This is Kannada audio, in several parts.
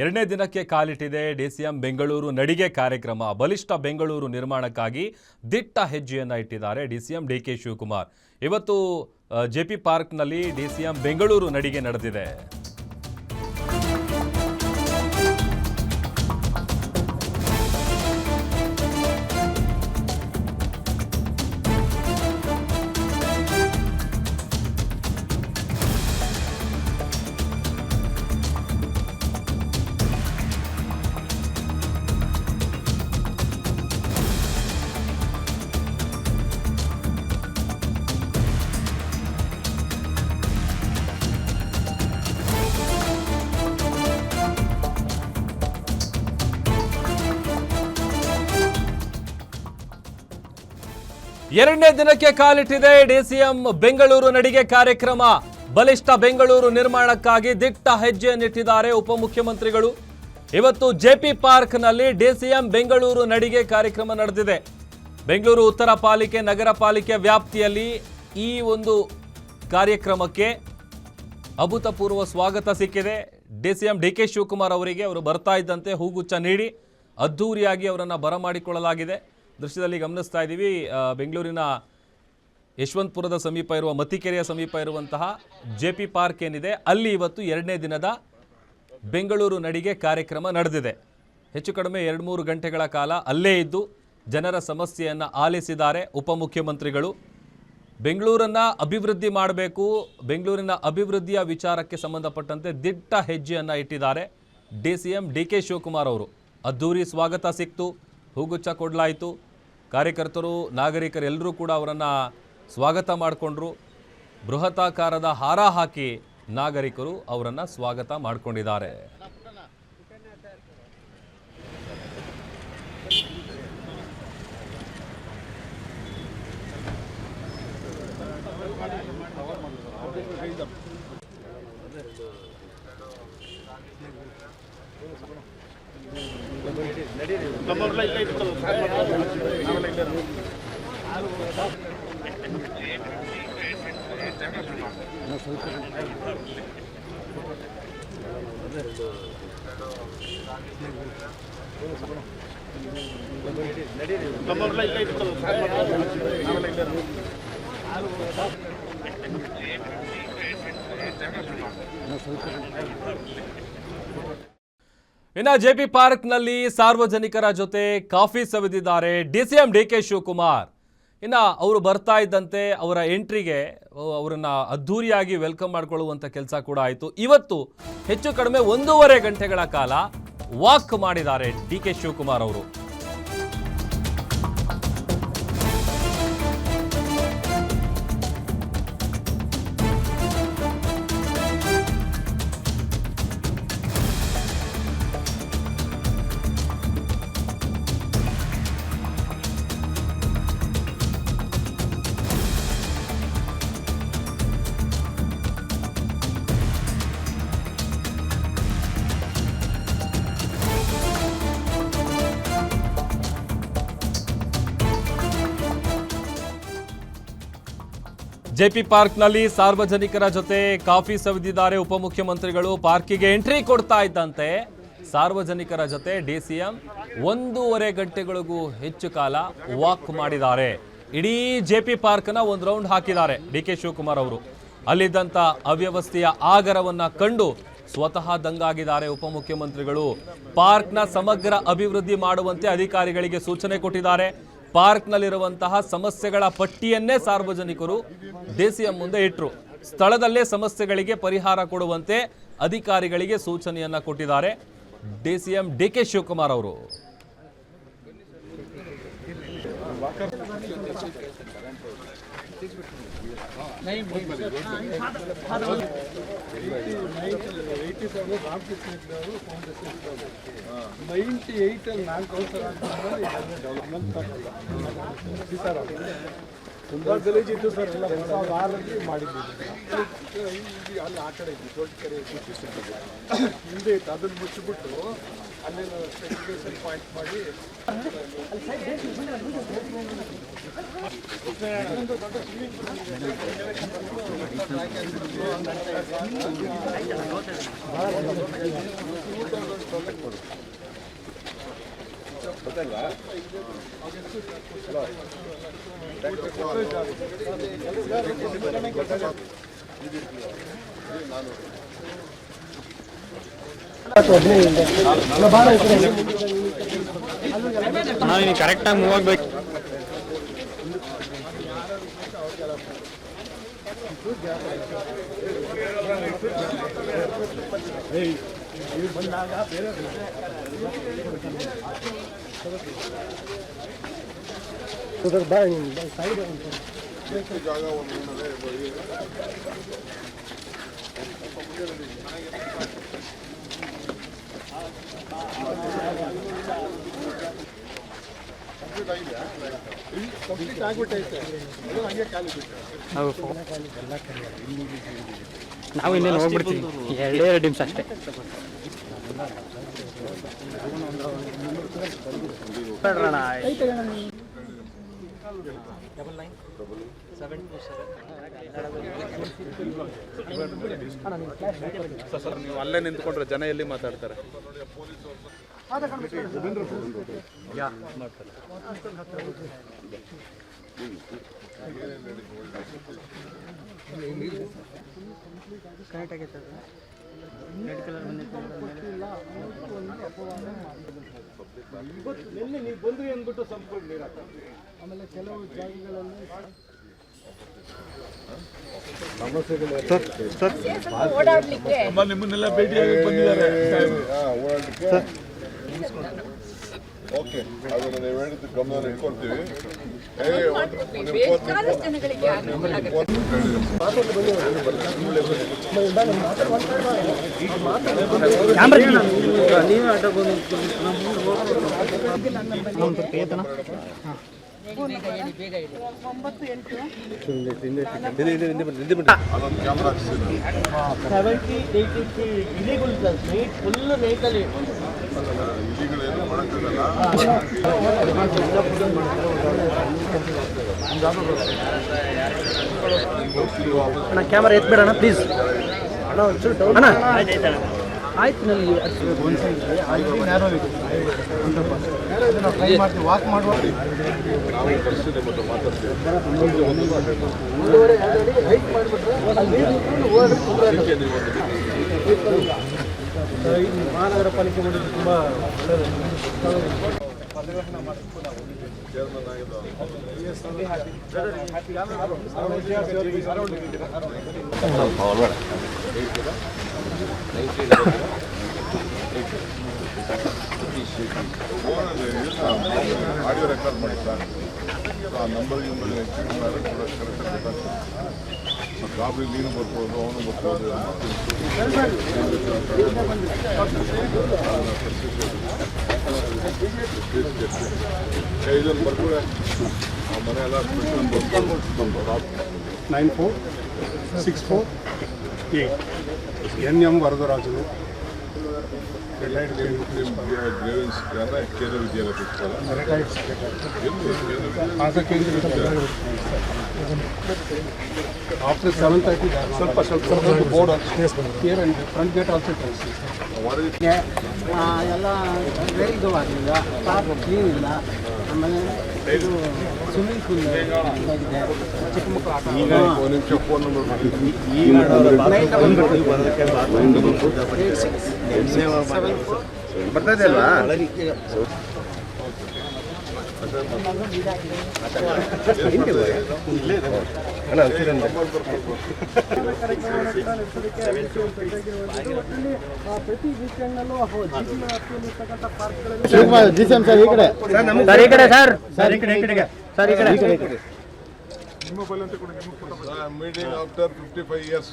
ಎರಡನೇ ದಿನಕ್ಕೆ ಕಾಲಿಟ್ಟಿದೆ ಡಿಸಿಎಂ ಬೆಂಗಳೂರು ನಡಿಗೆ ಕಾರ್ಯಕ್ರಮ. ಬಲಿಷ್ಠ ಬೆಂಗಳೂರು ನಿರ್ಮಾಣಕ್ಕಾಗಿ ದಿಟ್ಟ ಹೆಜ್ಜೆಯನ್ನು ಇಟ್ಟಿದ್ದಾರೆ ಡಿಸಿಎಂ ಡಿಕೆ ಶಿವಕುಮಾರ್. ಇವತ್ತು ಜೆಪಿ ಪಾರ್ಕ್ನಲ್ಲಿ ಡಿಸಿಎಂ ಬೆಂಗಳೂರು ನಡಿಗೆ ನಡೆದಿದೆ. ಎರಡನೇ ದಿನಕ್ಕೆ ಕಾಲಿಟ್ಟಿದೆ ಡಿಸಿಎಂ ಬೆಂಗಳೂರು ನಡಿಗೆ ಕಾರ್ಯಕ್ರಮ. ಬಲಿಷ್ಠ ಬೆಂಗಳೂರು ನಿರ್ಮಾಣಕ್ಕಾಗಿ ದಿಟ್ಟ ಹೆಜ್ಜೆಯನ್ನಿಟ್ಟಿದ್ದಾರೆ ಉಪಮುಖ್ಯಮಂತ್ರಿಗಳು. ಇವತ್ತು ಜೆಪಿ ಪಾರ್ಕ್ನಲ್ಲಿ ಡಿಸಿಎಂ ಬೆಂಗಳೂರು ನಡಿಗೆ ಕಾರ್ಯಕ್ರಮ ನಡೆದಿದೆ. ಬೆಂಗಳೂರು ಉತ್ತರ ಪಾಲಿಕೆ ನಗರ ಪಾಲಿಕೆ ವ್ಯಾಪ್ತಿಯಲ್ಲಿ ಈ ಒಂದು ಕಾರ್ಯಕ್ರಮಕ್ಕೆ ಅಭೂತಪೂರ್ವ ಸ್ವಾಗತ ಸಿಕ್ಕಿದೆ. ಡಿಸಿಎಂ ಡಿಕೆ ಶಿವಕುಮಾರ್ ಅವರಿಗೆ ಅವರು ಬರ್ತಾ ಇದ್ದಂತೆ ಹೂಗುಚ್ಛ ನೀಡಿ ಅದ್ಧೂರಿಯಾಗಿ ಅವರನ್ನು ಬರಮಾಡಿಕೊಳ್ಳಲಾಗಿದೆ. ದೃಶ್ಯದಲ್ಲಿ ಗಮನಿಸ್ತಾ ಇದ್ದೀವಿ, ಬೆಂಗಳೂರಿನ ಯಶವಂತಪುರದ ಸಮೀಪ ಇರುವ ಮತ್ತಿಕೆರೆಯ ಸಮೀಪ ಇರುವಂತಹ ಜೆಪಿ ಪಾರ್ಕ್ ಏನಿದೆ ಅಲ್ಲಿ ಇವತ್ತು ಎರಡನೇ ದಿನದ ಬೆಂಗಳೂರು ನಡಿಗೆ ಕಾರ್ಯಕ್ರಮ ನಡೆದಿದೆ. ಹೆಚ್ಚು ಕಡಿಮೆ 2-3 ಗಂಟೆಗಳ ಕಾಲ ಅಲ್ಲೇ ಇದ್ದು ಜನರ ಸಮಸ್ಯೆಯನ್ನು ಆಲಿಸಿದ್ದಾರೆ ಉಪಮುಖ್ಯಮಂತ್ರಿಗಳು. ಬೆಂಗಳೂರನ್ನು ಅಭಿವೃದ್ಧಿ ಮಾಡಬೇಕು, ಬೆಂಗಳೂರಿನ ಅಭಿವೃದ್ಧಿಯ ವಿಚಾರಕ್ಕೆ ಸಂಬಂಧಪಟ್ಟಂತೆ ದಿಟ್ಟ ಹೆಜ್ಜೆಯನ್ನು ಇಟ್ಟಿದ್ದಾರೆ ಡಿಸಿಎಂ ಡಿಕೆ ಶಿವಕುಮಾರ್ ಅವರು. ಅದ್ಧೂರಿ ಸ್ವಾಗತ ಸಿಕ್ತು, ಹೂಗುಚ್ಛ ಕೊಡಲಾಯಿತು. ಕಾರ್ಯಕರ್ತರು ನಾಗರಿಕರು ಎಲ್ಲರೂ ಕೂಡ ಅವರನ್ನು ಸ್ವಾಗತ ಮಾಡಿಕೊಂಡ್ರು. ಬೃಹತಾಕಾರದ ಹಾರ ಹಾಕಿ ನಾಗರಿಕರು ಅವರನ್ನು ಸ್ವಾಗತ ಮಾಡಿಕೊಂಡಿದ್ದಾರೆ. ಇನ್ನು ಜೆಪಿ ಪಾರ್ಕ್ನಲ್ಲಿ ಸಾರ್ವಜನಿಕರ ಜೊತೆ ಕಾಫಿ ಸವಿದಿದ್ದಾರೆ ಡಿಸಿಎಂ ಡಿಕೆ ಶಿವಕುಮಾರ್. ಇನ್ನು ಅವರು ಬರ್ತಾ ಇದ್ದಂತೆ ಅವರ ಎಂಟ್ರಿಗೆ ಅವರನ್ನ ಅದ್ಧೂರಿಯಾಗಿ ವೆಲ್ಕಮ್ ಮಾಡಿಕೊಳ್ಳುವಂಥ ಕೆಲಸ ಕೂಡ ಆಯಿತು. ಇವತ್ತು ಹೆಚ್ಚು ಕಡಿಮೆ 1.5 ಗಂಟೆಗಳ ಕಾಲ ವಾಕ್ ಮಾಡಿದ್ದಾರೆ ಡಿಕೆ ಶಿವಕುಮಾರ್ ಅವರು. ಜೆಪಿ ಪಾರ್ಕ್ನಲ್ಲಿ ಸಾರ್ವಜನಿಕರ ಜೊತೆ ಕಾಫಿ ಸವಿದಿದ್ದಾರೆ ಉಪಮುಖ್ಯಮಂತ್ರಿಗಳು. ಪಾರ್ಕಿಗೆ ಎಂಟ್ರಿ ಕೊಡ್ತಾ ಇದ್ದಂತೆ ಸಾರ್ವಜನಿಕರ ಜೊತೆ ಡಿಸಿಎಂ 1.5 ಗಂಟೆಗಳಿಗೂ ಹೆಚ್ಚು ಕಾಲ ವಾಕ್ ಮಾಡಿದ್ದಾರೆ. ಇಡೀ ಜೆಪಿ ಪಾರ್ಕ್ನ ಒಂದು ರೌಂಡ್ ಹಾಕಿದ್ದಾರೆ ಡಿಕೆ ಶಿವಕುಮಾರ್ ಅವರು. ಅಲ್ಲಿದ್ದಂಥ ಅವ್ಯವಸ್ಥೆಯ ಆಗರವನ್ನ ಕಂಡು ಸ್ವತಃ ದಂಗಾಗಿದ್ದಾರೆ ಉಪಮುಖ್ಯಮಂತ್ರಿಗಳು. ಪಾರ್ಕ್ನ ಸಮಗ್ರ ಅಭಿವೃದ್ಧಿ ಮಾಡುವಂತೆ ಅಧಿಕಾರಿಗಳಿಗೆ ಸೂಚನೆ ಕೊಟ್ಟಿದ್ದಾರೆ. ಪಾರ್ಕ್ನಲ್ಲಿರುವಂತಹ ಸಮಸ್ಯೆಗಳ ಪಟ್ಟಿಯನ್ನೇ ಸಾರ್ವಜನಿಕರು ಡಿಸಿಎಂ ಮುಂದೆ ಇಟ್ಟರು. ಸ್ಥಳದಲ್ಲೇ ಸಮಸ್ಯೆಗಳಿಗೆ ಪರಿಹಾರ ಕೊಡುವಂತೆ ಅಧಿಕಾರಿಗಳಿಗೆ ಸೂಚನೆಯನ್ನ ಕೊಟ್ಟಿದ್ದಾರೆ ಡಿಸಿಎಂ ಡಿಕೆ ಶಿವಕುಮಾರ್ ಅವರು. ತುಂಬಾ ಗಲೀಜಿತ್ತು ಸರ್. ಎಲ್ಲ 2006ರಲ್ಲಿ ಮಾಡಿದ್ದೀವಿ. ಅಲ್ಲಿ ಆ ಕಡೆ ಇದ್ದು ದೊಡ್ಡ ಕೆರೆ ಹಿಂದೆ ಇತ್ತು, ಅದನ್ನು ಮುಚ್ಚಿಬಿಟ್ಟು ಅಲ್ಲಿ ಸೆಗ್ರಿಗೇಷನ್ ಪಾಯಿಂಟ್ ಮಾಡಿ ನಾವು ಕರೆಕ್ಟಾಗಿ ಮೂವ್ ಆಗಬೇಕು. ಕಂಪ್ಲೀಟ್ ಆಗ್ಬಿಟ್ಟೈತೆ, ಅದು ಹಂಗೆ ಖಾಲಿ ಬಿಟ್ಟು. ನಾವು ಇನ್ನೇನು ಹೋಗ್ಬಿಡ್ತೀವಿ, 2 ನಿಮಿಷ ಅಷ್ಟೇ. ನೀವು ಅಲ್ಲೇ ನಿಂತ್ಕೊಂಡ್ರೆ ಜನ ಎಲ್ಲಿ ಮಾತಾಡ್ತಾರೆ? ನೀವು ಬಂದ್ರಿ ಅಂದ್ಬಿಟ್ಟು ಸಂಪೂರ್ಣ ನೀರು ಆಮೇಲೆ ಕೆಲವು ಜಾಗಗಳಲ್ಲಿ ನಿಮ್ಮನ್ನೆಲ್ಲ ಭೇಟಿಯಾಗಿ ಬಂದಿದ್ದಾರೆ. ಓಕೆ, ಅದನ್ನು ನೀವು ಹೇಳಿದ್ದು ಗಮನ ಇಟ್ಕೊಳ್ತೀವಿ. ಅದೊಂದು ಕ್ಯಾಮ್ರಾ ಹಾಕ್ಸಿದ್ದೀನಿ. ಇಲಿಗಳೇನು ಮಾಡೋಕ್ಕಾಗಲ್ಲ. ಕ್ಯಾಮರಾ ಎತ್ಬೇಡಣ ಪ್ಲೀಸ್ ಅಣ್ಣ. ಆಯ್ತು, ನನಗೆ ವಾಕ್ ಮಾಡುವ ನಾವು ಕರೆಸಿದೆ ಮತ್ತು ಮಾತಾಡ್ತೀವಿ. ಮಹಾನಗರ ಪಾಲಿಕೆ ಮಾಡಿದ್ರೆ ತುಂಬ ಚೇರ್ಮನ್ ಆಗಿದ್ದು ಆಡಿಯೋ ರೆಕಾರ್ಡ್ ಮಾಡಿ ಸರ್. ಆ ನಂಬರ್ ಗಾಬರಿ ನೀನು ಬರ್ಬೋದು, ಅವನು ಬರ್ಬೋದು. ಇದನ್ನು ಬರ್ತಾರೆ ಮನೆ ಎಲ್ಲ 9464 NM ವರದರಾಜು ಗ್ರೇವೆನ್ಸ್ ಕೇಂದ್ರ ವಿದ್ಯಾಲಯ ಪ್ರಿನ್ಸಿಪಾಲ್. ಆಫ್ಟರ್ 7:30 ಸ್ವಲ್ಪ board here and front gate also ಎಲ್ಲ ಇದು ಆಗಲಿಲ್ಲ, ಪಾರ್ಕ್ ಕ್ಲೀನ್ ಇಲ್ಲ. ಆಮೇಲೆ ಇದು ಸ್ವಿಮ್ಮಿಂಗ್ ಪೂಲ್ ಚಿಕ್ಕ ಮಕ್ಕಳು ಆಟ. ಒಂದು ನಿಮಿಷ ಫೋನ್ ನಂಬರ್ ಬರ್ತದೆ ಅಲ್ವಾ? ಪ್ರತಿ ವೀಕೆಂಡ್ನಲ್ಲೂ ನಿಮ್ಮ ಮೊಬೈಲ್ ಅಂತ ಕೂಡ ಮೀಟಿಂಗ್ ಆಫ್ಟರ್ 55 years.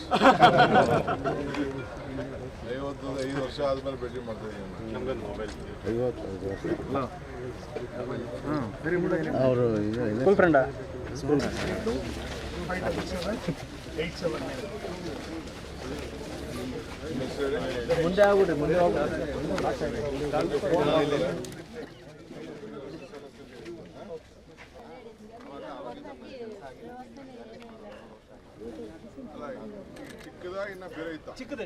55 ವರ್ಷ ಆದ್ಮೇಲೆ ಭೇಟಿ ಮಾಡ್ತಾ ಇದ್ದೀನಿ. ಅವರು ಸ್ಕೂಲ್ ಫ್ರೆಂಡಾ? ಮುಂದೆ ಆಗ್ಬಿಡ್ರಿ, ಮುಂದೆ ಹೋಗ್ಬಿಡ್ರಿ. ಚಿಕ್ಕದಾಗಿ ಇನ್ನ ಬೇರೆ ಇತ್ತ. ಚಿಕ್ಕದೇ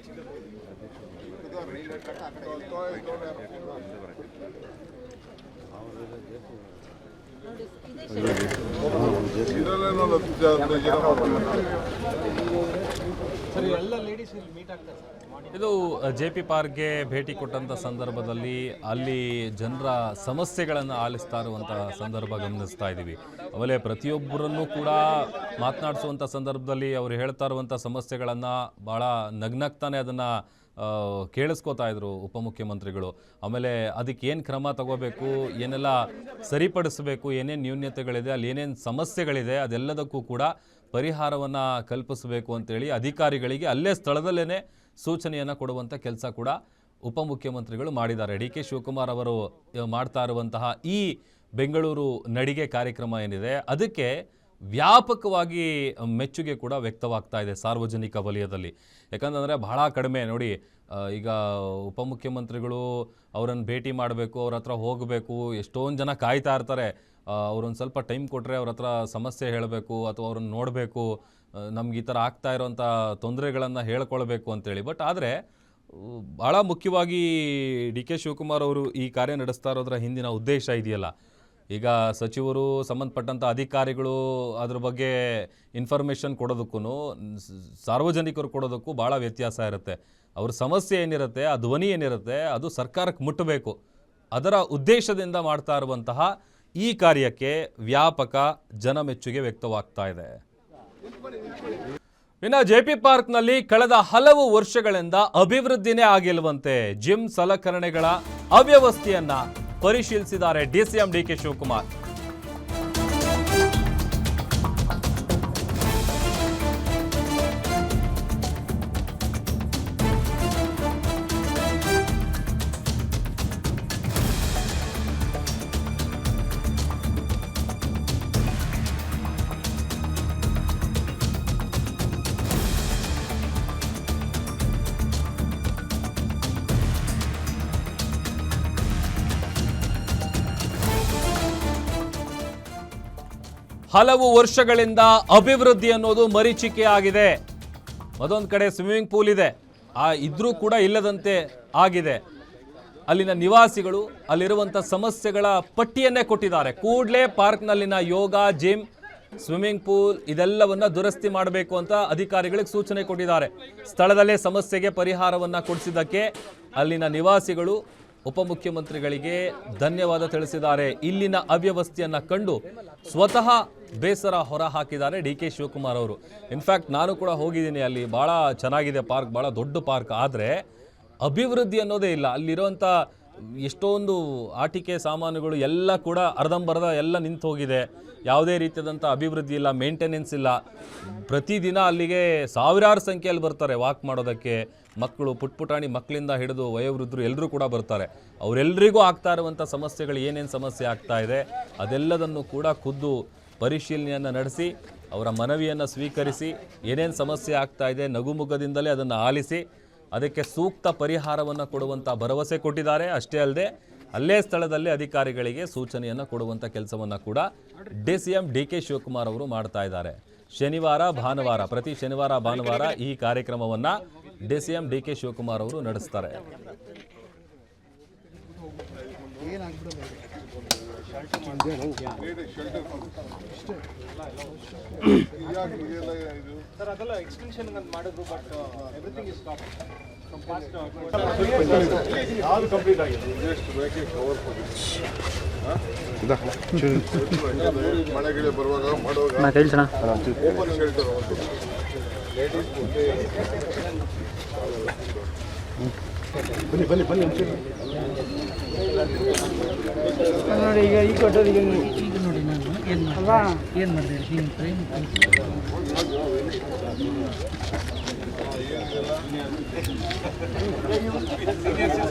ಇದರಲ್ಲೇನೋ 10 ಜನ ಇದು JP ಪಾರ್ಕ್ಗೆ ಭೇಟಿ ಕೊಟ್ಟಂಥ ಸಂದರ್ಭದಲ್ಲಿ ಅಲ್ಲಿ ಜನರ ಸಮಸ್ಯೆಗಳನ್ನು ಆಲಿಸ್ತಾ ಇರುವಂಥ ಸಂದರ್ಭ ಗಮನಿಸ್ತಾ ಇದ್ದೀವಿ. ಆಮೇಲೆ ಪ್ರತಿಯೊಬ್ಬರನ್ನು ಕೂಡ ಮಾತನಾಡಿಸುವಂಥ ಸಂದರ್ಭದಲ್ಲಿ ಅವರು ಹೇಳ್ತಾ ಇರುವಂಥ ಸಮಸ್ಯೆಗಳನ್ನು ಭಾಳ ನಗ್ನಗ್ತಾನೆ ಅದನ್ನು ಕೇಳಿಸ್ಕೋತಾ ಇದ್ರು ಉಪಮುಖ್ಯಮಂತ್ರಿಗಳು. ಆಮೇಲೆ ಅದಕ್ಕೆ ಏನು ಕ್ರಮ ತಗೋಬೇಕು, ಏನೆಲ್ಲ ಸರಿಪಡಿಸಬೇಕು, ಏನೇನು ನ್ಯೂನ್ಯತೆಗಳಿದೆ, ಅಲ್ಲಿ ಏನೇನು ಸಮಸ್ಯೆಗಳಿದೆ ಅದೆಲ್ಲದಕ್ಕೂ ಕೂಡ ಪರಿಹಾರವನ್ನು ಕಲ್ಪಿಸಬೇಕು ಅಂತೇಳಿ ಅಧಿಕಾರಿಗಳಿಗೆ ಅಲ್ಲೇ ಸ್ಥಳದಲ್ಲೇ ಸೂಚನೆಯನ್ನು ಕೊಡುವಂಥ ಕೆಲಸ ಕೂಡ ಉಪಮುಖ್ಯಮಂತ್ರಿಗಳು ಮಾಡಿದ್ದಾರೆ. DK ಶಿವಕುಮಾರ್ ಅವರು ಮಾಡ್ತಾ ಇರುವಂತಹ ಈ ಬೆಂಗಳೂರು ನಡಿಗೆ ಕಾರ್ಯಕ್ರಮ ಏನಿದೆ ಅದಕ್ಕೆ ವ್ಯಾಪಕವಾಗಿ ಮೆಚ್ಚುಗೆ ಕೂಡ ವ್ಯಕ್ತವಾಗ್ತಾ ಇದೆ ಸಾರ್ವಜನಿಕ ವಲಯದಲ್ಲಿ. ಯಾಕಂತಂದರೆ ಬಹಳ ಕಡಿಮೆ ನೋಡಿ, ಈಗ ಉಪಮುಖ್ಯಮಂತ್ರಿಗಳು ಅವರನ್ನು ಭೇಟಿ ಮಾಡಬೇಕು, ಅವ್ರ ಹತ್ರ ಹೋಗಬೇಕು, ಎಷ್ಟೊಂದು ಜನ ಕಾಯ್ತಾ ಇರ್ತಾರೆ. ಅವ್ರೊಂದು ಸ್ವಲ್ಪ ಟೈಮ್ ಕೊಟ್ಟರೆ ಅವ್ರ ಹತ್ರ ಸಮಸ್ಯೆ ಹೇಳಬೇಕು ಅಥವಾ ಅವ್ರನ್ನ ನೋಡಬೇಕು, ನಮ್ಗೆ ಈ ಥರ ಆಗ್ತಾ ಇರೋವಂಥ ತೊಂದರೆಗಳನ್ನು ಹೇಳ್ಕೊಳ್ಬೇಕು ಅಂತೇಳಿ. ಬಟ್ ಆದರೆ ಭಾಳ ಮುಖ್ಯವಾಗಿ DK ಶಿವಕುಮಾರ್ ಅವರು ಈ ಕಾರ್ಯ ನಡೆಸ್ತಾ ಇರೋದ್ರ ಹಿಂದಿನ ಉದ್ದೇಶ ಇದೆಯಲ್ಲ, ಈಗ ಸಚಿವರು ಸಂಬಂಧಪಟ್ಟಂಥ ಅಧಿಕಾರಿಗಳು ಅದ್ರ ಬಗ್ಗೆ ಇನ್ಫಾರ್ಮೇಷನ್ ಕೊಡೋದಕ್ಕೂ ಸಾರ್ವಜನಿಕರು ಕೊಡೋದಕ್ಕೂ ಭಾಳ ವ್ಯತ್ಯಾಸ ಇರುತ್ತೆ. ಅವ್ರ ಸಮಸ್ಯೆ ಏನಿರುತ್ತೆ, ಆ ಧ್ವನಿ ಏನಿರುತ್ತೆ ಅದು ಸರ್ಕಾರಕ್ಕೆ ಮುಟ್ಟಬೇಕು. ಅದರ ಉದ್ದೇಶದಿಂದ ಮಾಡ್ತಾ ಇರುವಂತಹ ಈ ಕಾರ್ಯಕ್ಕೆ ವ್ಯಾಪಕ ಜನಮೆಚ್ಚುಗೆ ವ್ಯಕ್ತವಾಗ್ತಾ ಇದೆ. ಇನ್ನು JP ಪಾರ್ಕ್ನಲ್ಲಿ ಕಳೆದ ಹಲವು ವರ್ಷಗಳಿಂದ ಅಭಿವೃದ್ಧಿನೇ ಆಗಿಲ್ವಂತೆ. ಜಿಮ್ ಸಲಕರಣೆಗಳ ಅವ್ಯವಸ್ಥೆಯನ್ನ ಪರಿಶೀಲಿಸಿದ್ದಾರೆ DCM DK ಶಿವಕುಮಾರ್. ಹಲವು ವರ್ಷಗಳಿಂದ ಅಭಿವೃದ್ಧಿ ಅನ್ನೋದು ಮರೀಚಿಕೆ ಆಗಿದೆ. ಅದೊಂದು ಕಡೆ ಸ್ವಿಮ್ಮಿಂಗ್ ಪೂಲ್ ಇದೆ, ಇದ್ರೂ ಕೂಡ ಇಲ್ಲದಂತೆ ಆಗಿದೆ. ಅಲ್ಲಿನ ನಿವಾಸಿಗಳು ಅಲ್ಲಿರುವಂಥ ಸಮಸ್ಯೆಗಳ ಪಟ್ಟಿಯನ್ನೇ ಕೊಟ್ಟಿದ್ದಾರೆ. ಕೂಡಲೇ ಪಾರ್ಕ್ನಲ್ಲಿನ ಯೋಗ, ಜಿಮ್, ಸ್ವಿಮ್ಮಿಂಗ್ ಪೂಲ್ ಇದೆಲ್ಲವನ್ನ ದುರಸ್ತಿ ಮಾಡಬೇಕು ಅಂತ ಅಧಿಕಾರಿಗಳಿಗೆ ಸೂಚನೆ ಕೊಟ್ಟಿದ್ದಾರೆ. ಸ್ಥಳದಲ್ಲೇ ಸಮಸ್ಯೆಗೆ ಪರಿಹಾರವನ್ನು ಕೊಡಿಸಿದ್ದಕ್ಕೆ ಅಲ್ಲಿನ ನಿವಾಸಿಗಳು ಉಪಮುಖ್ಯಮಂತ್ರಿಗಳಿಗೆ ಧನ್ಯವಾದ ತಿಳಿಸಿದ್ದಾರೆ. ಇಲ್ಲಿನ ಅವ್ಯವಸ್ಥೆಯನ್ನು ಕಂಡು ಸ್ವತಃ ಬೇಸರ ಹೊರ ಹಾಕಿದ್ದಾರೆ DK ಶಿವಕುಮಾರ್ ಅವರು. ಇನ್ಫ್ಯಾಕ್ಟ್ ನಾನು ಕೂಡ ಹೋಗಿದ್ದೀನಿ, ಅಲ್ಲಿ ಭಾಳ ಚೆನ್ನಾಗಿದೆ ಪಾರ್ಕ್, ಭಾಳ ದೊಡ್ಡ ಪಾರ್ಕ್. ಆದರೆ ಅಭಿವೃದ್ಧಿ ಅನ್ನೋದೇ ಇಲ್ಲ. ಅಲ್ಲಿರುವಂಥ ಎಷ್ಟೊಂದು ಆಟಿಕೆ ಸಾಮಾನುಗಳು ಎಲ್ಲ ಕೂಡ ಅರ್ಧಂಬರ್ಧ ಎಲ್ಲ ನಿಂತು ಹೋಗಿದೆ. ಯಾವುದೇ ರೀತಿಯಾದಂಥ ಅಭಿವೃದ್ಧಿ ಇಲ್ಲ, ಮೇಂಟೆನೆನ್ಸ್ ಇಲ್ಲ. ಪ್ರತಿದಿನ ಅಲ್ಲಿಗೆ ಸಾವಿರಾರು ಸಂಖ್ಯೆಯಲ್ಲಿ ಬರ್ತಾರೆ ವಾಕ್ ಮಾಡೋದಕ್ಕೆ. ಮಕ್ಕಳು, ಪುಟ್ಪುಟಾಣಿ ಮಕ್ಕಳಿಂದ ಹಿಡಿದು ವಯೋವೃದ್ಧರು ಎಲ್ಲರೂ ಕೂಡ ಬರ್ತಾರೆ. ಅವರೆಲ್ಲರಿಗೂ ಆಗ್ತಾ ಇರುವಂಥ ಸಮಸ್ಯೆಗಳು ಏನೇನು ಸಮಸ್ಯೆ ಆಗ್ತಾ ಇದೆ ಅದೆಲ್ಲದನ್ನು ಕೂಡ ಖುದ್ದು ಪರಿಶೀಲನೆಯನ್ನು ನಡೆಸಿ ಅವರ ಮನವಿಯನ್ನು ಸ್ವೀಕರಿಸಿ ಏನೇನು ಸಮಸ್ಯೆ ಆಗ್ತಾ ಇದೆ ನಗುಮುಖದಿಂದಲೇ ಅದನ್ನು ಆಲಿಸಿ ಅದಕ್ಕೆ ಸೂಕ್ತ ಪರಿಹಾರವನ್ನು ಕೊಡುವಂಥ ಭರವಸೆ ಕೊಟ್ಟಿದ್ದಾರೆ. ಅಷ್ಟೇ ಅಲ್ಲದೆ ಅಲ್ಲೇ ಸ್ಥಳದಲ್ಲಿ ಅಧಿಕಾರಿಗಳಿಗೆ ಸೂಚನೆಯನ್ನು ಕೊಡುವಂಥ ಕೆಲಸವನ್ನು ಕೂಡ DCM DK ಶಿವಕುಮಾರ್ ಅವರು ಮಾಡ್ತಾ ಇದ್ದಾರೆ. ಶನಿವಾರ ಭಾನುವಾರ, ಪ್ರತಿ ಶನಿವಾರ ಭಾನುವಾರ ಈ ಕಾರ್ಯಕ್ರಮವನ್ನು DCM DK ಶಿವಕುಮಾರ್ ಅವರು ನಡೆಸ್ತಾರೆ. ಸರ್ ಅದೆಲ್ಲ ಎಕ್ಸ್ಟೆನ್ಷನ್ ಮಾಡಿದ್ರು, ಬಟ್ ಎವ್ರಿಥಿಂಗ್ ಇಸ್ ಸ್ಟಾಪ್. ಯಾವುದು ಕಂಪ್ಲೀಟ್ ಆಗಿದೆ, ಮಳೆಗಿಳೆ ಬರುವಾಗ ಮಾಡುವಾಗ ಓಪನ್ ಶೆಲ್ಟರ್ ಬನ್ನಿ ನೋಡಿ. ಈಗ ಈ ಕೊಟ್ಟೋದು ಈಗ ನೋಡಿ ನಾನು ಏನು ಅಲ್ವಾ ಏನು ಮಾಡಿದೆ ಹಿಂಗೆ ಟ್ರೈನ್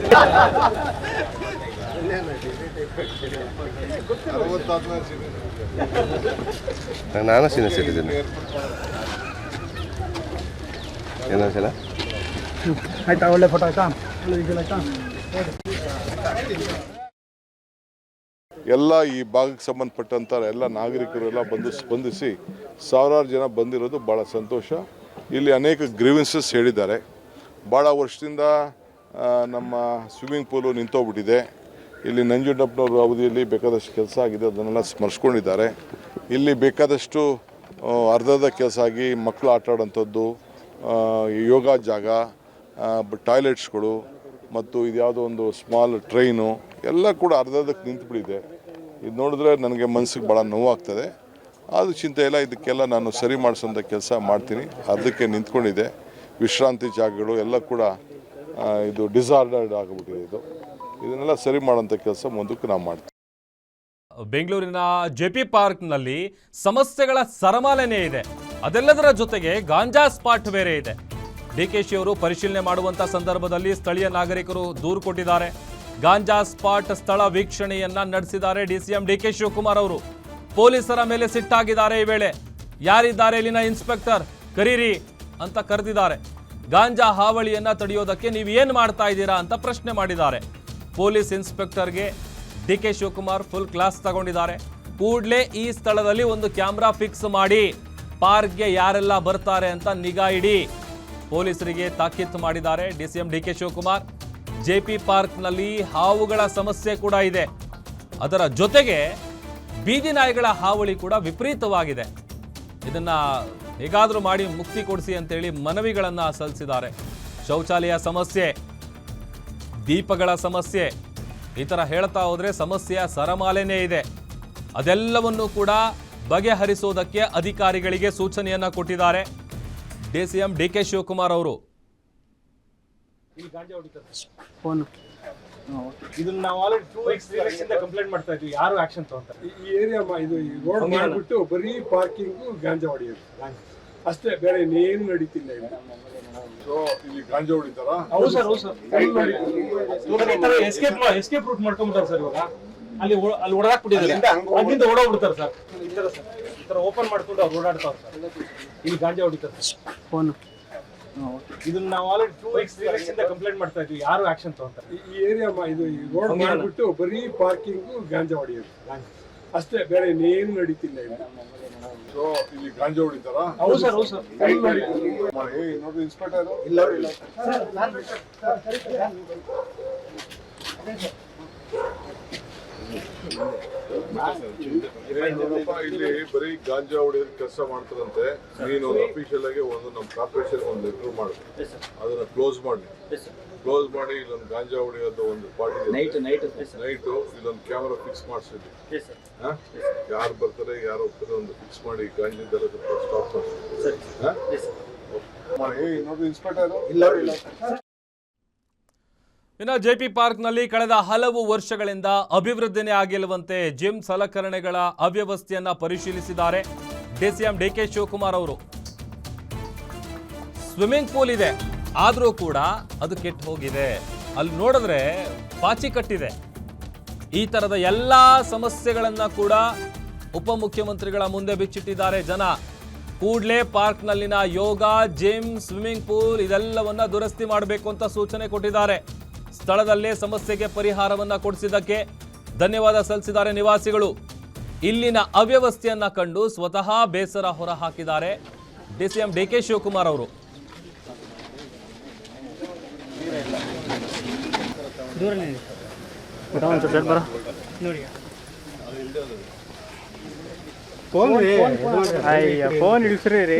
ನಾನು ಸೀನಿಯರ್ ಸಿಟಿಜನ್. ಏನಾಯ್ತಲ್ಲ, ಆಯ್ತಾ? ಒಳ್ಳೆ ಫೋಟೋ ಆಯ್ತಾ? ಒಳ್ಳೆ ವಿಜುವಲ್ ಆಯ್ತಾ? ಎಲ್ಲ ಈ ಭಾಗಕ್ಕೆ ಸಂಬಂಧಪಟ್ಟಂಥ ಎಲ್ಲ ನಾಗರಿಕರು ಎಲ್ಲ ಬಂದು ಸ್ಪಂದಿಸಿ ಸಾವಿರಾರು ಜನ ಬಂದಿರೋದು ಭಾಳ ಸಂತೋಷ. ಇಲ್ಲಿ ಅನೇಕ ಗ್ರೀವೆನ್ಸಸ್ ಹೇಳಿದ್ದಾರೆ. ಭಾಳ ವರ್ಷದಿಂದ ನಮ್ಮ ಸ್ವಿಮ್ಮಿಂಗ್ ಪೂಲು ನಿಂತೋಗ್ಬಿಟ್ಟಿದೆ. ಇಲ್ಲಿ ನಂಜುಂಡಪ್ಪನವ್ರ ಅವಧಿಯಲ್ಲಿ ಬೇಕಾದಷ್ಟು ಕೆಲಸ ಆಗಿದೆ, ಅದನ್ನೆಲ್ಲ ಸ್ಮರಿಸ್ಕೊಂಡಿದ್ದಾರೆ. ಇಲ್ಲಿ ಬೇಕಾದಷ್ಟು ಅರ್ಧದ ಕೆಲಸ ಆಗಿ ಮಕ್ಕಳು ಆಟ ಆಡೋಂಥದ್ದು, ಯೋಗ ಜಾಗ, ಟಾಯ್ಲೆಟ್ಸ್ಗಳು ಮತ್ತು ಇದ್ಯಾವುದೋ ಒಂದು ಸ್ಮಾಲ್ ಟ್ರೈನು ಎಲ್ಲ ಕೂಡ ಅರ್ಧದಕ್ಕೆ ನಿಂತುಬಿಟ್ಟಿದೆ. ಇದು ನೋಡಿದ್ರೆ ನನಗೆ ಮನಸ್ಸಿಗೆ ಭಾಳ ನೋವಾಗ್ತದೆ. ಆದರೂ ಚಿಂತೆ ಇಲ್ಲ, ಇದಕ್ಕೆಲ್ಲ ನಾನು ಸರಿ ಮಾಡಿಸೋಂಥ ಕೆಲಸ ಮಾಡ್ತೀನಿ. ಅರ್ಧಕ್ಕೆ ನಿಂತ್ಕೊಂಡಿದೆ. ವಿಶ್ರಾಂತಿ ಜಾಗಗಳು ಎಲ್ಲ ಕೂಡ ಇದು ಡಿಸಾರ್ಡರ್ಡ್ ಆಗಿಬಿಟ್ಟಿದೆ. ಇದನ್ನೆಲ್ಲ ಸರಿ ಮಾಡೋಂಥ ಕೆಲಸ ಮುಂದಕ್ಕೆ ನಾವು ಮಾಡ್ತೀವಿ. ಬೆಂಗಳೂರಿನ ಜೆಪಿ ಪಾರ್ಕ್ನಲ್ಲಿ ಸಮಸ್ಯೆಗಳ ಸರಮಾಲೆನೇ ಇದೆ. ಅದೆಲ್ಲದರ ಜೊತೆಗೆ ಗಾಂಜಾ ಸ್ಪಾಟ್ ಬೇರೆ ಇದೆ. ಡಿಕೆಶಿ ಅವರು ಪರಿಶೀಲನೆ ಮಾಡುವಂತ ಸಂದರ್ಭದಲ್ಲಿ ಸ್ಥಳೀಯ ನಾಗರಿಕರು ದೂರು ಕೊಟ್ಟಿದ್ದಾರೆ. ಗಾಂಜಾ ಸ್ಪಾಟ್ ಸ್ಥಳ ವೀಕ್ಷಣೆಯನ್ನ ನಡೆಸಿದ್ದಾರೆ ಡಿಸಿಎಂ ಡಿಕೆ ಶಿವಕುಮಾರ್ ಅವರು. ಪೊಲೀಸರ ಮೇಲೆ ಸಿಟ್ಟಾಗಿದ್ದಾರೆ. ಈ ವೇಳೆ ಯಾರಿದ್ದಾರೆ ಇಲ್ಲಿನ ಇನ್ಸ್ಪೆಕ್ಟರ್ ಕರೀರಿ ಅಂತ ಕರೆದಿದ್ದಾರೆ. ಗಾಂಜಾ ಹಾವಳಿಯನ್ನ ತಡೆಯೋದಕ್ಕೆ ನೀವು ಏನು ಮಾಡ್ತಾ ಇದ್ದೀರಾ ಅಂತ ಪ್ರಶ್ನೆ ಮಾಡಿದ್ದಾರೆ. ಪೊಲೀಸ್ ಇನ್ಸ್ಪೆಕ್ಟರ್ಗೆ ಡಿಕೆ ಶಿವಕುಮಾರ್ ಫುಲ್ ಕ್ಲಾಸ್ ತಗೊಂಡಿದ್ದಾರೆ. ಕೂಡಲೇ ಈ ಸ್ಥಳದಲ್ಲಿ ಒಂದು ಕ್ಯಾಮ್ರಾ ಫಿಕ್ಸ್ ಮಾಡಿ ಪಾರ್ಕ್ಗೆ ಯಾರೆಲ್ಲ ಬರ್ತಾರೆ ಅಂತ ನಿಗಾ ಇಡಿ ಪೊಲೀಸರಿಗೆ ತಾಕೀತು ಮಾಡಿದ್ದಾರೆ ಡಿಸಿಎಂ ಡಿಕೆ ಶಿವಕುಮಾರ್. ಜೆಪಿ ಪಾರ್ಕ್ನಲ್ಲಿ ಹಾವುಗಳ ಸಮಸ್ಯೆ ಕೂಡ ಇದೆ. ಅದರ ಜೊತೆಗೆ ಬೀದಿ ನಾಯಿಗಳ ಹಾವಳಿ ಕೂಡ ವಿಪರೀತವಾಗಿದೆ. ಇದನ್ನ ಹೇಗಾದರೂ ಮಾಡಿ ಮುಕ್ತಿ ಕೊಡಿಸಿ ಅಂತೇಳಿ ಮನವಿಗಳನ್ನ ಸಲ್ಲಿಸಿದ್ದಾರೆ. ಶೌಚಾಲಯ ಸಮಸ್ಯೆ, ದೀಪಗಳ ಸಮಸ್ಯೆ, ಈ ಥರ ಹೇಳ್ತಾ ಹೋದ್ರೆ ಸಮಸ್ಯೆಯ ಸರಮಾಲೆನೇ ಇದೆ. ಅದೆಲ್ಲವನ್ನೂ ಕೂಡ ಬಗೆಹರಿಸೋದಕ್ಕೆ ಅಧಿಕಾರಿಗಳಿಗೆ ಸೂಚನೆಯನ್ನ ಕೊಟ್ಟಿದ್ದಾರೆ ಡಿಸಿಎಂ ಡಿಕೆ ಶಿವಕುಮಾರ್ ಅವರು. ಇದನ್ನ ನಾವು ಆಲ್ರೆಡಿ 2 weeks 3 weeks ಇಂದ ಕಂಪ್ಲೇಂಟ್ ಮಾಡ್ತಾ ಇದ್ವಿ. ಯಾರು ಆಕ್ಷನ್ ತಗೊಂತಾರೆ? ಈ ಏರಿಯಾ ಇದು ರೋಡ್ ಮಾಡಿಬಿಟ್ಟು ಬರೀ ಪಾರ್ಕಿಂಗು ಗಾಂಜಾ ಹೊಡೆಯೋದು ಅಷ್ಟೇ, ಬೇರೆ ಇನ್ನೇನು ನಡೀತಿಲ್ಲ ಇಲ್ಲಿ. ಸೊ ಇಲ್ಲಿ ಗಾಂಜಾ ಹೊಡಿತಾರಾ? ಹೌದು ಸರ್, ಹೌದು ಸರ್. ಎಸ್ಕೇಪ್ ರೂಟ್ ಮಾಡ್ಕೊಂಡ್ಬಿಟ್ಟಾರೆ ಸರ್. ಇವಾಗ ಅಲ್ಲಿ ಓಡಾಕ್ಬಿಟ್ಟಿದ್ದಾರೆ, ಅಲ್ಲಿಂದ ಓಡೋಗ್ಬಿಡ್ತಾರೆ ಸರ್. ಈ ತರ ಓಪನ್ ಮಾಡ್ಕೊಂಡು ಅವ್ರು ಓಡಾಡ್ತಾವ್ರು ಸರ್. ಇಲ್ಲಿ ಗಾಂಜಾ ಹೊಡಿತಾರೆ ಫೋನ್. ಇದನ್ನ ನಾವು ಆಲ್ರೆಡಿ 2 weeks 3 weeks ಇಂದ ಕಂಪ್ಲೇಂಟ್ ಮಾಡ್ತಾ ಇದ್ವಿ. ಯಾರು ಆಕ್ಷನ್ ತಗೊಂತಾರೆ? ಈ ಏರಿಯಾ ಇದು ರೋಡ್ ಮಾಡಿಬಿಟ್ಟು ಬರೀ ಪಾರ್ಕಿಂಗು ಗಾಂಜಾ ಹೊಡೆಯೋದು ಅಷ್ಟೇ, ಬೇರೆ ಇನ್ನೇನು ನಡೀತಿಲ್ಲ ಇಲ್ಲಿ. ಸೊ ಇಲ್ಲಿ ಗಾಂಜಾ ಹೊಡಿತಾರಾ? ಹೌದು ಸರ್, ಹೌದು ಸರ್. ನೋಡಿ ಇನ್ಸ್ಪೆಕ್ಟರ್ ಇಲ್ಲ ಇಲ್ಲಿ ಬರೀ ಗಾಂಜಾ ಹೊಡೆಯೋದು ಕೆಲಸ ಮಾಡ್ತಾರಂತೆ. ನೀನು ಅಫಿಷಿಯಲ್ ಆಗಿ ಒಂದು ನಮ್ಮ ಕಾರ್ಪೊರೇಷನ್ ಒಂದು ಲೆಟರ್ ಮಾಡಿ ಅದನ್ನ ಕ್ಲೋಸ್ ಮಾಡಿ ಇಲ್ಲೊಂದು ಗಾಂಜಾ ಹೊಡೆಯೋದು ಒಂದು ಪಾರ್ಟಿ ನೈಟ್ ಇಲ್ಲೊಂದು ಕ್ಯಾಮರಾ ಫಿಕ್ಸ್ ಮಾಡಿಸಿದ್ವಿ. ಯಾರು ಬರ್ತಾರೆ ಯಾರು ಹೋಗ್ತಾರೆ ಒಂದು ಫಿಕ್ಸ್ ಮಾಡಿ ಗಾಂಜಾದೆಲ್ಲ ಸ್ಟಾಪ್ ಮಾಡಿ. ನೋಡಿ ಇನ್ಸ್ಪೆಕ್ಟರ್ ಇಲ್ಲ ಇನ್ನು ಜೆಪಿ ಪಾರ್ಕ್ನಲ್ಲಿ ಕಳೆದ ಹಲವು ವರ್ಷಗಳಿಂದ ಅಭಿವೃದ್ಧಿನೇ ಆಗಿಲ್ಲವಂತೆ ಜಿಮ್ ಸಲಕರಣೆಗಳ ಅವ್ಯವಸ್ಥೆಯನ್ನ ಪರಿಶೀಲಿಸಿದ್ದಾರೆ ಡಿಸಿಎಂ ಡಿಕೆ ಶಿವಕುಮಾರ್ ಅವರು. ಸ್ವಿಮ್ಮಿಂಗ್ ಪೂಲ್ ಇದೆ, ಆದರೂ ಕೂಡ ಅದು ಕೆಟ್ಟು ಹೋಗಿದೆ. ಅಲ್ಲಿ ನೋಡಿದ್ರೆ ಪಾಚಿ ಕಟ್ಟಿದೆ. ಈ ತರದ ಎಲ್ಲಾ ಸಮಸ್ಯೆಗಳನ್ನ ಕೂಡ ಉಪಮುಖ್ಯಮಂತ್ರಿಗಳ ಮುಂದೆ ಬಿಚ್ಚಿಟ್ಟಿದ್ದಾರೆ ಜನ. ಕೂಡಲೇ ಪಾರ್ಕ್ನಲ್ಲಿನ ಯೋಗ, ಜಿಮ್, ಸ್ವಿಮ್ಮಿಂಗ್ ಪೂಲ್ ಇದೆಲ್ಲವನ್ನ ದುರಸ್ತಿ ಮಾಡಬೇಕು ಅಂತ ಸೂಚನೆ ಕೊಟ್ಟಿದ್ದಾರೆ. ಸ್ಥಳದಲ್ಲೇ ಸಮಸ್ಯೆಗೆ ಪರಿಹಾರವನ್ನ ಕೊಡಿಸಿದ್ದಕ್ಕೆ ಧನ್ಯವಾದ ಸಲ್ಲಿಸಿದ್ದಾರೆ ನಿವಾಸಿಗಳು. ಇಲ್ಲಿನ ಅವ್ಯವಸ್ಥೆಯನ್ನ ಕಂಡು ಸ್ವತಃ ಬೇಸರ ಹೊರ ಹಾಕಿದ್ದಾರೆ ಡಿಸಿಎಂ ಡಿಕೆ ಶಿವಕುಮಾರ್ ಅವರು. ಫೋನ್ ಇಳಿಸ್ರಿ ರೀ.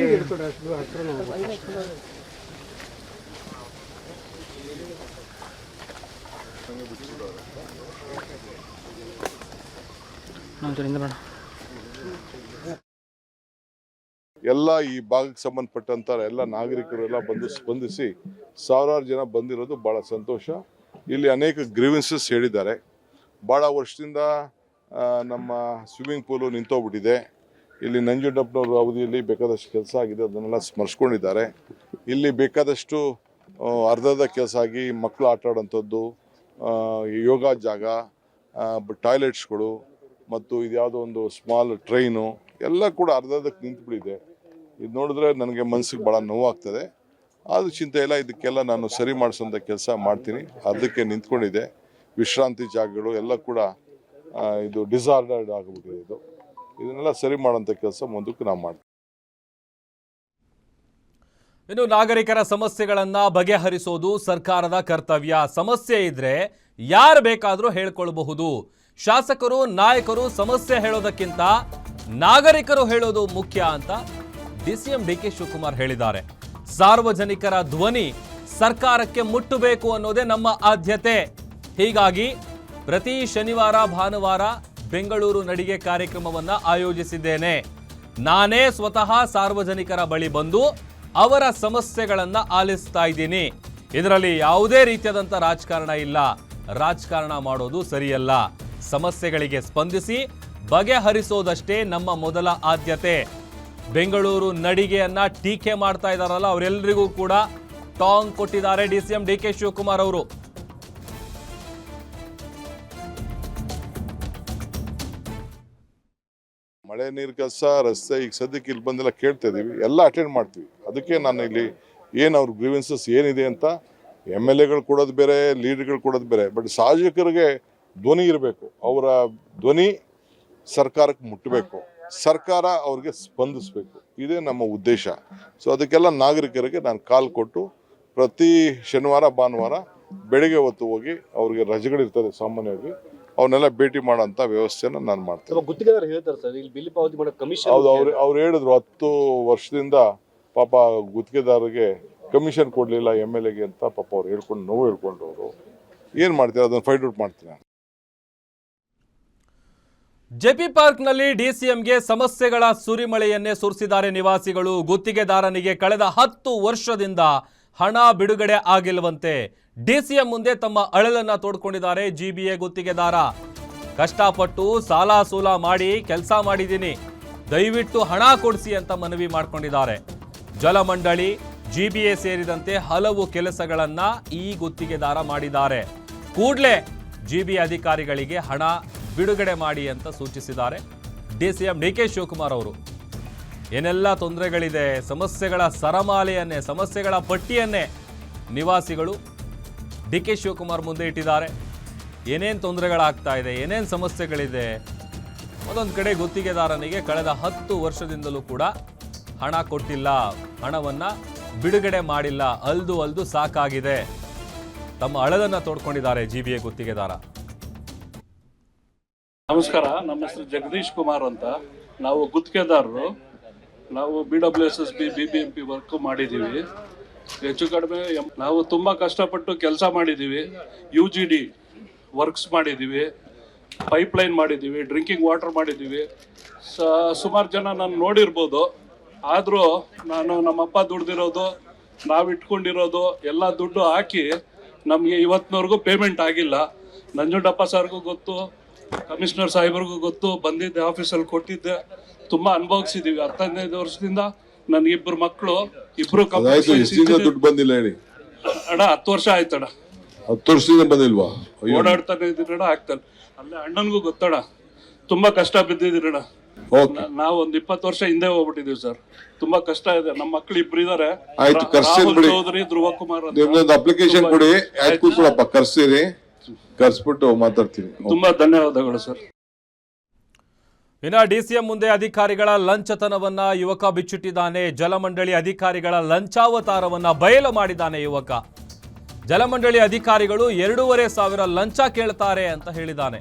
ಎಲ್ಲ ಈ ಭಾಗಕ್ಕೆ ಸಂಬಂಧಪಟ್ಟಂತ ಎಲ್ಲ ನಾಗರಿಕರು ಎಲ್ಲ ಬಂದು ಸ್ಪಂದಿಸಿ ಸಾವಿರಾರು ಜನ ಬಂದಿರೋದು ಬಹಳ ಸಂತೋಷ. ಇಲ್ಲಿ ಅನೇಕ ಗ್ರೀವೆನ್ಸಸ್ ಹೇಳಿದ್ದಾರೆ. ಭಾಳ ವರ್ಷದಿಂದ ನಮ್ಮ ಸ್ವಿಮ್ಮಿಂಗ್ ಪೂಲು ನಿಂತೋಗ್ಬಿಟ್ಟಿದೆ. ಇಲ್ಲಿ ನಂಜುಂಡಪ್ಪನವ್ರ ಅವಧಿಯಲ್ಲಿ ಬೇಕಾದಷ್ಟು ಕೆಲಸ ಆಗಿದೆ, ಅದನ್ನೆಲ್ಲ ಸ್ಮರಿಸ್ಕೊಂಡಿದ್ದಾರೆ. ಇಲ್ಲಿ ಬೇಕಾದಷ್ಟು ಅರ್ಧದ ಕೆಲಸ ಆಗಿ ಮಕ್ಕಳು ಆಟ ಆಡೋಂಥದ್ದು, ಯೋಗ ಜಾಗ, ಟಾಯ್ಲೆಟ್ಸ್ಗಳು ಮತ್ತು ಇದ್ಯಾವುದೋ ಒಂದು ಸ್ಮಾಲ್ ಟ್ರೈನು ಎಲ್ಲ ಕೂಡ ಅರ್ಧದಕ್ಕೆ ನಿಂತುಬಿಟ್ಟಿದೆ. ಇದು ನೋಡಿದ್ರೆ ನನಗೆ ಮನಸ್ಸಿಗೆ ಭಾಳ ನೋವಾಗ್ತದೆ. ಆದರೂ ಚಿಂತೆ ಇಲ್ಲ, ಇದಕ್ಕೆಲ್ಲ ನಾನು ಸರಿ ಮಾಡಿಸೋಂಥ ಕೆಲಸ ಮಾಡ್ತೀನಿ. ಅರ್ಧಕ್ಕೆ ನಿಂತ್ಕೊಂಡಿದೆ. ವಿಶ್ರಾಂತಿ ಜಾಗಗಳು ಎಲ್ಲ ಕೂಡ ಇದು ಡಿಸಾರ್ಡರ್ಡ್ ಆಗಿಬಿಟ್ಟಿದೆ. ಇದನ್ನೆಲ್ಲ ಸರಿ ಮಾಡೋಂಥ ಕೆಲಸ ಮುಂದಕ್ಕೆ ನಾವು ಮಾಡ್ತೀವಿ. ಇನ್ನು ನಾಗರಿಕರ ಸಮಸ್ಯೆಗಳನ್ನ ಬಗೆಹರಿಸೋದು ಸರ್ಕಾರದ ಕರ್ತವ್ಯ. ಸಮಸ್ಯೆ ಇದ್ರೆ ಯಾರು ಬೇಕಾದರೂ ಹೇಳ್ಕೊಳ್ಬಹುದು. ಶಾಸಕರು ನಾಯಕರು ಸಮಸ್ಯೆ ಹೇಳೋದಕ್ಕಿಂತ ನಾಗರಿಕರು ಹೇಳೋದು ಮುಖ್ಯ ಅಂತ ಡಿಸಿಎಂ ಡಿಕೆ ಶಿವಕುಮಾರ್ ಹೇಳಿದ್ದಾರೆ. ಸಾರ್ವಜನಿಕರ ಧ್ವನಿ ಸರ್ಕಾರಕ್ಕೆ ಮುಟ್ಟಬೇಕು ಅನ್ನೋದೇ ನಮ್ಮ ಆದ್ಯತೆ. ಹೀಗಾಗಿ ಪ್ರತಿ ಶನಿವಾರ ಭಾನುವಾರ ಬೆಂಗಳೂರು ನಡಿಗೆ ಕಾರ್ಯಕ್ರಮವನ್ನ ಆಯೋಜಿಸಿದ್ದೇನೆ. ನಾನೇ ಸ್ವತಃ ಸಾರ್ವಜನಿಕರ ಬಳಿ ಬಂದು ಅವರ ಸಮಸ್ಯೆಗಳನ್ನ ಆಲಿಸ್ತಾ ಇದ್ದೀನಿ. ಇದರಲ್ಲಿ ಯಾವುದೇ ರೀತಿಯಾದಂಥ ರಾಜಕಾರಣ ಇಲ್ಲ. ರಾಜಕಾರಣ ಮಾಡೋದು ಸರಿಯಲ್ಲ. ಸಮಸ್ಯೆಗಳಿಗೆ ಸ್ಪಂದಿಸಿ ಬಗೆಹರಿಸೋದಷ್ಟೇ ನಮ್ಮ ಮೊದಲ ಆದ್ಯತೆ. ಬೆಂಗಳೂರು ನಡಿಗೆಯನ್ನ ಟೀಕೆ ಮಾಡ್ತಾ ಇದ್ದಾರಲ್ಲ, ಅವರೆಲ್ಲರಿಗೂ ಕೂಡ ಟಾಂಗ್ ಕೊಟ್ಟಿದ್ದಾರೆ ಡಿಸಿಎಂ ಡಿಕೆ ಶಿವಕುಮಾರ್ ಅವರು. ಮಳೆ ನೀರು ಕಸ ರಸ್ತೆ ಈಗ ಸದ್ಯಕ್ಕೆ ಇಲ್ಲಿ ಬಂದೆಲ್ಲ ಕೇಳ್ತಾ ಇದೀವಿ, ಎಲ್ಲ ಅಟೆಂಡ್ ಮಾಡ್ತೀವಿ. ಅದಕ್ಕೆ ನಾನು ಇಲ್ಲಿ ಏನು ಅವ್ರ ಗ್ರೀವೆನ್ಸಸ್ ಏನಿದೆ ಅಂತ MLAಗಳು ಕೊಡೋದು ಬೇರೆ, ಲೀಡರ್ಗಳು ಕೊಡೋದು ಬೇರೆ. ಬಟ್ ಶಾಸಕರಿಗೆ ಧ್ವನಿ ಇರಬೇಕು. ಅವರ ಧ್ವನಿ ಸರ್ಕಾರಕ್ಕೆ ಮುಟ್ಟಬೇಕು, ಸರ್ಕಾರ ಅವ್ರಿಗೆ ಸ್ಪಂದಿಸಬೇಕು. ಇದೇ ನಮ್ಮ ಉದ್ದೇಶ. ಸೊ ಅದಕ್ಕೆಲ್ಲ ನಾಗರಿಕರಿಗೆ ನಾನು ಕಾಲ್ ಕೊಟ್ಟು ಪ್ರತಿ ಶನಿವಾರ ಭಾನುವಾರ ಬೆಳಿಗ್ಗೆ ಹೊತ್ತು ಹೋಗಿ ಅವ್ರಿಗೆ ರಜೆಗಳಿರ್ತದೆ ಸಾಮಾನ್ಯವಾಗಿ, ಅವನ್ನೆಲ್ಲ ಭೇಟಿ ಮಾಡೋಂಥ ವ್ಯವಸ್ಥೆನ ನಾನು ಮಾಡ್ತೇನೆ. ಗುತ್ತಿಗೆದಾರ ಹೇಳ್ತಾರೆ ಸರ್, ಇಲ್ಲಿ ಬಿಲ್ ಪಾವತಿ ಮಾಡೋ ಕಮಿಷನ್. ಹೌದು, ಅವ್ರು ಹೇಳಿದ್ರು 10 ವರ್ಷದಿಂದ ಪಾಪ ಗುತ್ತಿಗೆದಾರರಿಗೆ ಕಮಿಷನ್ ಕೊಡಲಿಲ್ಲ MLAಗೆ ಅಂತ ಪಾಪ ಅವ್ರು ಹೇಳ್ಕೊಂಡು ನೋವು ಹೇಳ್ಕೊಂಡು ಅವರು ಏನು ಮಾಡ್ತಾರೆ ಅದನ್ನು ಫೈಂಡ್ ಔಟ್ ಮಾಡ್ತೀನಿ. ಜೆಪಿ ಪಾರ್ಕ್ನಲ್ಲಿ ಡಿಸಿಎಂಗೆ ಸಮಸ್ಯೆಗಳ ಸುರಿಮಳೆಯನ್ನೇ ಸುರಿಸಿದ್ದಾರೆ ನಿವಾಸಿಗಳು. ಗುತ್ತಿಗೆದಾರನಿಗೆ ಕಳೆದ 10 ವರ್ಷದಿಂದ ಹಣ ಬಿಡುಗಡೆ ಆಗಿಲ್ವಂತೆ. ಡಿಸಿಎಂ ಮುಂದೆ ತಮ್ಮ ಅಳಲನ್ನ ತೋಡ್ಕೊಂಡಿದ್ದಾರೆ GBA ಗುತ್ತಿಗೆದಾರ. ಕಷ್ಟಪಟ್ಟು ಸಾಲ ಸೂಲ ಮಾಡಿ ಕೆಲಸ ಮಾಡಿದ್ದೀನಿ, ದಯವಿಟ್ಟು ಹಣ ಕೊಡಿಸಿ ಅಂತ ಮನವಿ ಮಾಡಿಕೊಂಡಿದ್ದಾರೆ. ಜಲಮಂಡಳಿ GBA ಸೇರಿದಂತೆ ಹಲವು ಕೆಲಸಗಳನ್ನ ಈ ಗುತ್ತಿಗೆದಾರ ಮಾಡಿದ್ದಾರೆ. ಕೂಡಲೇ GBA ಅಧಿಕಾರಿಗಳಿಗೆ ಹಣ ಬಿಡುಗಡೆ ಮಾಡಿ ಅಂತ ಸೂಚಿಸಿದ್ದಾರೆ ಡಿಸಿಎಂ ಡಿಕೆ ಶಿವಕುಮಾರ್ ಅವರು. ಏನೆಲ್ಲ ತೊಂದರೆಗಳಿದೆ, ಸಮಸ್ಯೆಗಳ ಸರಮಾಲೆಯನ್ನೇ, ಸಮಸ್ಯೆಗಳ ಪಟ್ಟಿಯನ್ನೇ ನಿವಾಸಿಗಳು ಡಿಕೆ ಶಿವಕುಮಾರ್ ಮುಂದೆ ಇಟ್ಟಿದ್ದಾರೆ. ಏನೇನು ತೊಂದರೆಗಳಾಗ್ತಾ ಇದೆ, ಏನೇನು ಸಮಸ್ಯೆಗಳಿದೆ. ಒಂದೊಂದು ಕಡೆ ಗುತ್ತಿಗೆದಾರನಿಗೆ ಕಳೆದ 10 ವರ್ಷದಿಂದಲೂ ಕೂಡ ಹಣ ಕೊಟ್ಟಿಲ್ಲ, ಹಣವನ್ನು ಬಿಡುಗಡೆ ಮಾಡಿಲ್ಲ, ಅಲ್ದು ಸಾಕಾಗಿದೆ. ತಮ್ಮ ಅಳಲನ್ನು ತೋಡ್ಕೊಂಡಿದ್ದಾರೆ GBA ಗುತ್ತಿಗೆದಾರ. ನಮಸ್ಕಾರ, ನಮ್ಮ ಹೆಸರು ಜಗದೀಶ್ ಕುಮಾರ್ ಅಂತ. ನಾವು ಗುತ್ತಿಗೆದಾರರು. ನಾವು BWSSB BBMP ವರ್ಕ್ ಮಾಡಿದ್ದೀವಿ. ಹೆಚ್ಚು ಕಡಿಮೆ ನಾವು ತುಂಬ ಕಷ್ಟಪಟ್ಟು ಕೆಲಸ ಮಾಡಿದ್ದೀವಿ. UGD ವರ್ಕ್ಸ್ ಮಾಡಿದ್ದೀವಿ, ಪೈಪ್ಲೈನ್ ಮಾಡಿದ್ದೀವಿ, ಡ್ರಿಂಕಿಂಗ್ ವಾಟರ್ ಮಾಡಿದ್ದೀವಿ. ಸುಮಾರು ಜನ ನಾನು ನೋಡಿರ್ಬೋದು. ಆದರೂ ನಾನು ನಮ್ಮಪ್ಪ ದುಡ್ದಿರೋದು, ನಾವು ಇಟ್ಕೊಂಡಿರೋದು ಎಲ್ಲ ದುಡ್ಡು ಹಾಕಿ ನಮಗೆ ಇವತ್ತಿನವರೆಗೂ ಪೇಮೆಂಟ್ ಆಗಿಲ್ಲ. ನಂಜುಂಡಪ್ಪ ಸರ್ಗೂ ಗೊತ್ತು, ಕಮಿಷನರ್ ಸಾಹೇಬ್ರಿಗೂ ಗೊತ್ತು. ಬಂದಿದ್ದೆ, ಆಫೀಸಲ್ಲಿ ಕೊಟ್ಟಿದ್ದೆ, ತುಂಬ ಅನುಭವಿಸಿದ್ದೀವಿ. 15 ವರ್ಷದಿಂದ ನನಗಿಬ್ಬರು ಮಕ್ಕಳು, ಇಬ್ರು ದುಡ್ಡು ಬಂದಿಲ್ಲ ಹೇಳಿ ಅಣ್ಣ. 10 ವರ್ಷ ಆಯ್ತಣ್ಣ. 10 ವರ್ಷದಿಂದ ಬಂದಿಲ್ವಾ? ಓಡಾಡ್ತಾನೆ ಇದ್ದೀರಣ್ಣ, ಆಗ್ತಾನೆ. ಅಲ್ಲೇ ಅಣ್ಣನಿಗೂ ಗೊತ್ತಣ್ಣ, ತುಂಬಾ ಕಷ್ಟ ಬಿದ್ದಿದ್ದೀರಣ್ಣ. ನಾವು ಒಂದು 20 ವರ್ಷ ಹಿಂದೆ ಹೋಗ್ಬಿಟ್ಟಿದೀವಿ ಸರ್. ತುಂಬಾ ಕಷ್ಟ ಇದೆ. ನಮ್ಮ ಮಕ್ಳು ಇಬ್ರು ಇದಾರೆ, ರಾಹುಲ್ ಚೌಧರಿ, ಧ್ರುವ ಕುಮಾರ್ ಅಂತ. ಅಪ್ಲಿಕೇಶನ್ ಕೊಡಿ, ಕರ್ಸಿರಿ, ಕರ್ಸ್ಬಿಟ್ಟು ಮಾತಾಡ್ತೀವಿ. ತುಂಬಾ ಧನ್ಯವಾದಗಳು ಸರ್. ಇನ್ನು ಡಿಸಿಎಂ ಮುಂದೆ ಅಧಿಕಾರಿಗಳ ಲಂಚತನವನ್ನ ಯುವಕ ಬಿಚ್ಚಿಟ್ಟಿದ್ದಾನೆ. ಜಲಮಂಡಳಿ ಅಧಿಕಾರಿಗಳ ಲಂಚಾವತಾರವನ್ನ ಬಯಲು ಮಾಡಿದ್ದಾನೆ ಯುವಕ. ಜಲಮಂಡಳಿ ಅಧಿಕಾರಿಗಳು 2,500 ಲಂಚ ಕೇಳ್ತಾರೆ ಅಂತ ಹೇಳಿದ್ದಾನೆ.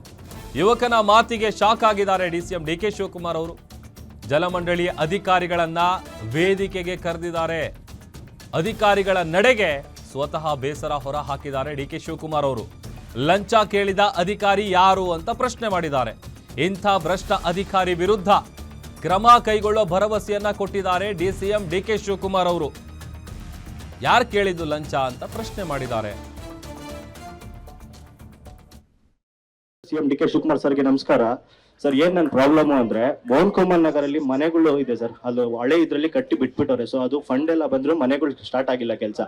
ಯುವಕನ ಮಾತಿಗೆ ಶಾಕ್ ಆಗಿದ್ದಾರೆ ಡಿಸಿಎಂ ಡಿಕೆ ಶಿವಕುಮಾರ್ ಅವರು. ಜಲಮಂಡಳಿ ಅಧಿಕಾರಿಗಳನ್ನ ವೇದಿಕೆಗೆ ಕರೆದಿದ್ದಾರೆ. ಅಧಿಕಾರಿಗಳ ನಡೆಗೆ ಸ್ವತಃ ಬೇಸರ ಹೊರ ಹಾಕಿದ್ದಾರೆ ಡಿಕೆ ಶಿವಕುಮಾರ್ ಅವರು. ಲಂಚ ಕೇಳಿದ ಅಧಿಕಾರಿ ಯಾರು ಅಂತ ಪ್ರಶ್ನೆ ಮಾಡಿದ್ದಾರೆ. ಇಂಥ ಭ್ರಷ್ಟ ಅಧಿಕಾರಿ ವಿರುದ್ಧ ಕ್ರಮ ಕೈಗೊಳ್ಳೋ ಭರವಸೆಯನ್ನ ಕೊಟ್ಟಿದ್ದಾರೆ ಡಿಸಿಎಂ ಡಿಕೆ ಶಿವಕುಮಾರ್ ಅವರು. ಯಾರು ಕೇಳಿದ್ದು ಲಂಚ ಅಂತ ಪ್ರಶ್ನೆ ಮಾಡಿದ್ದಾರೆ. ಸಿಎಂ ಡಿಕೆ ಶಿವಕುಮಾರ್ ಸರ್ಗೆ ನಮಸ್ಕಾರ ಸರ್. ಏನ್ ನನ್ನ ಪ್ರಾಬ್ಲಮ್ ಅಂದ್ರೆ ಮೋಹನ್ ನಗರಲ್ಲಿ ಮನೆಗಳು ಇದೆ ಸರ್, ಅದು ಹಳೆ ಇದ್ರಲ್ಲಿ ಕಟ್ಟಿ ಬಿಟ್ಬಿಟ್ಟವ್ರೆ. ಸೊ ಅದು ಫಂಡ್ ಎಲ್ಲ ಬಂದ್ರು ಮನೆಗಳು ಸ್ಟಾರ್ಟ್ ಆಗಿಲ್ಲ ಕೆಲಸ.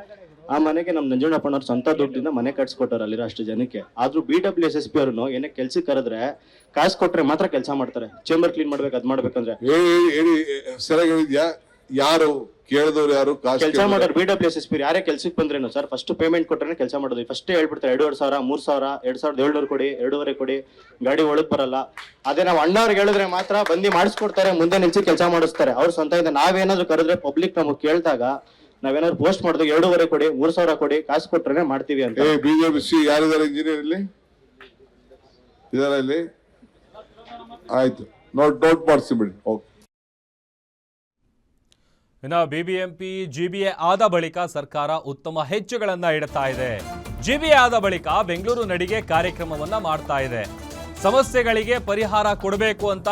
ಆ ಮನೆಗೆ ನಮ್ ನಂಜುಂಡಪ್ಪನವ್ರು ಸ್ವಂತ ದುಡ್ಡಿಂದ ಮನೆ ಕಟ್ಸ್ಕೊಟ್ಟವ್ರು ಅಲ್ಲಿರೋ ಅಷ್ಟು ಜನಕ್ಕೆ. ಆದ್ರೂ BWSSP ಅವ್ರನ್ನು ಏನೇ ಕೆಲ್ಸಕ್ಕೆ ಕರೆದ್ರೆ ಕಾಸು ಕೊಟ್ರೆ ಮಾತ್ರ ಕೆಲಸ ಮಾಡ್ತಾರೆ. ಚೇಂಬರ್ ಕ್ಲೀನ್ ಮಾಡ್ಬೇಕು, ಅದ್ ಮಾಡ್ಬೇಕಂದ್ರೆ ಸರಿಯಾಗಿದ್ಯಾ? ಯಾರು ಕೇಳಿದವ್ರು, ಯಾರು ಕೆಲಸ ಮಾಡೋರು BWSSP ಯಾರೇ ಕೆಲ್ಸಕ್ಕೆ ಬಂದ್ರೇನು ಸರ್, ಫಸ್ಟ್ ಪೇಮೆಂಟ್ ಕೊಟ್ರೆ ಕೆಲಸ ಮಾಡೋದು. ಫಸ್ಟ್ ಹೇಳ್ಬಿಡ್ತಾರೆ 2,500, 3,000, 2,700 ಕೊಡಿ, 2,500 ಕೊಡಿ, ಗಾಡಿ ಒಳಗ್ ಬರಲ್ಲ. ಅದೇ ನಾವು ಅಣ್ಣವ್ರಿಗೆ ಹೇಳಿದ್ರೆ ಮಾತ್ರ ಬಂದು ಮಾಡಿಸ್ಕೊಡ್ತಾರೆ, ಮುಂದೆ ನಿಲ್ಸಿ ಕೆಲಸ ಮಾಡಿಸ್ತಾರೆ. ಅವ್ರ ಸ್ವಂತ ಇದೆ. ನಾವೇನಾದ್ರು ಕರೆದ್ರೆ ಪಬ್ಲಿಕ್ ನಮಗ್ ಕೇಳಿದಾಗ ನಾವೇನಾದ್ರು ಪೋಸ್ಟ್ ಮಾಡಿದಾಗ 2,500 ಕೊಡಿ 3,000 ಕೊಡಿ ಕಾಸು ಕೊಟ್ರೆ ಮಾಡ್ತೀವಿ ಅಂತ. ಬಿಜೆಪಿ ಯಾರಿದ್ದಾರೆ ಇಂಜಿನಿಯರ್ ಇಲ್ಲಿ ಇದಾರೆ ಇಲ್ಲಿ? ಆಯ್ತು, ನೋಟ್ ಮಾಡಿಸಿಬಿಡಿ. ಓಕೆ. ಇನ್ನು ಬಿಬಿಎಂಪಿ ಜಿಬಿಎ ಆದ ಬಳಿಕ ಸರ್ಕಾರ ಉತ್ತಮ ಹೆಜ್ಜೆಗಳನ್ನ ಇಡ್ತಾ ಇದೆ. ಜಿಬಿಎ ಆದ ಬಳಿಕ ಬೆಂಗಳೂರು ನಡಿಗೆ ಕಾರ್ಯಕ್ರಮವನ್ನ ಮಾಡ್ತಾ ಇದೆ. ಸಮಸ್ಯೆಗಳಿಗೆ ಪರಿಹಾರ ಕೊಡಬೇಕು ಅಂತ